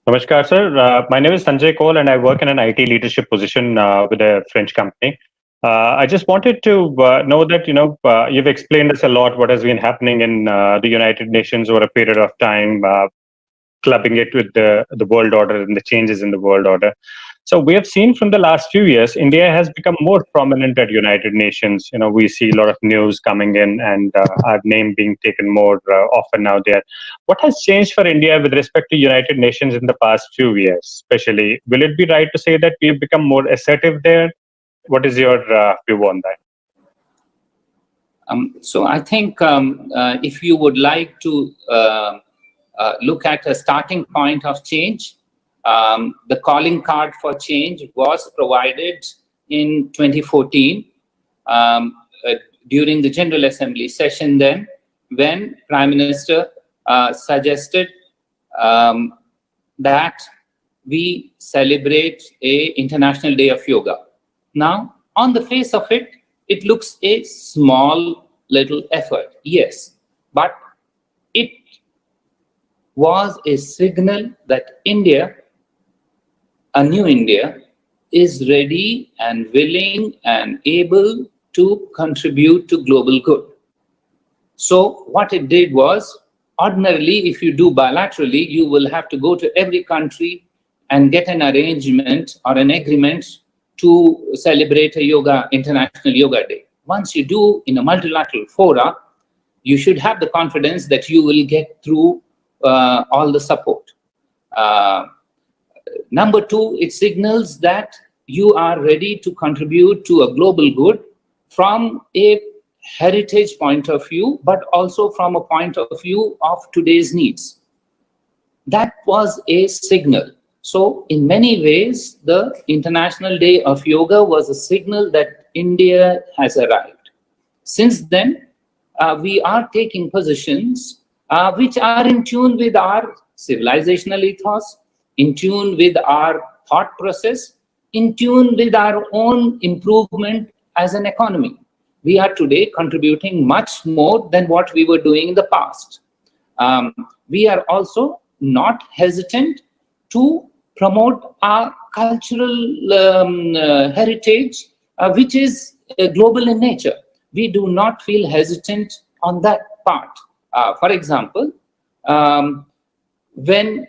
Namaskar, sir. My name is Sanjay Kaul, and I work in an IT leadership position with a French company. I just wanted to know that you've explained us a lot what has been happening in the United Nations over a period of time, clubbing it with the world order and the changes in the world order. So we have seen from the last few years, India has become more prominent at United Nations. We see a lot of news coming in, and our name being taken more often now there. What has changed for India with respect to United Nations in the past few years, especially? Will it be right to say that we've become more assertive there? What is your view on that? So I think if you would like to look at a starting point of change, the calling card for change was provided in 2014 during the General Assembly session then, when Prime Minister suggested that we celebrate a International Day of Yoga. Now, on the face of it, it looks a small little effort, yes, but it was a signal that India, a new India, is ready and willing and able to contribute to global good. So what it did was, ordinarily, if you do bilaterally, you will have to go to every country and get an arrangement or an agreement to celebrate a International Yoga Day. Once you do in a multilateral fora, you should have the confidence that you will get through all the support. Number two, it signals that you are ready to contribute to a global good from a heritage point of view, but also from a point of view of today's needs. That was a signal. So in many ways, the International Day of Yoga was a signal that India has arrived. Since then, we are taking positions which are in tune with our civilizational ethos, in tune with our thought process, in tune with our own improvement as an economy. We are today contributing much more than what we were doing in the past. We are also not hesitant to promote our cultural heritage, which is global in nature. We do not feel hesitant on that part. For example, when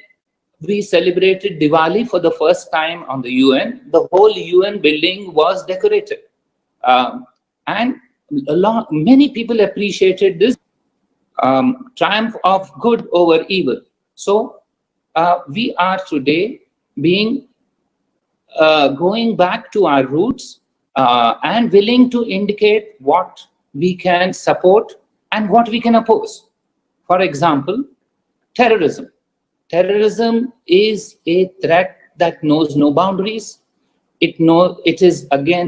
we celebrated Diwali for the first time on the UN, the whole UN building was decorated. And many people appreciated this triumph of good over evil. So we are today going back to our roots and willing to indicate what we can support and what we can oppose. For example, terrorism. Terrorism is a threat that knows no boundaries. It is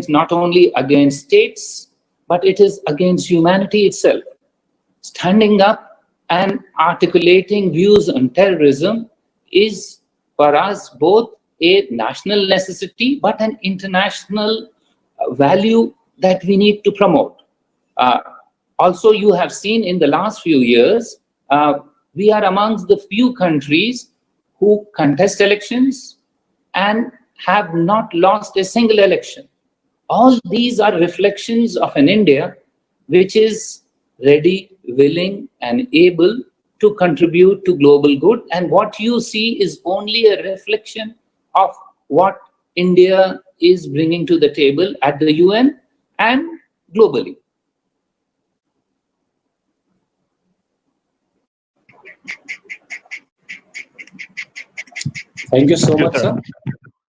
not only against states, but it is against humanity itself. Standing up and articulating views on terrorism is for us both a national necessity, but an international value that we need to promote. Also, you have seen in the last few years, we are amongst the few countries who contest elections and have not lost a single election. All these are reflections of an India which is ready, willing, and able to contribute to global good. And what you see is only a reflection of what India is bringing to the table at the UN and globally. Thank you so much, sir.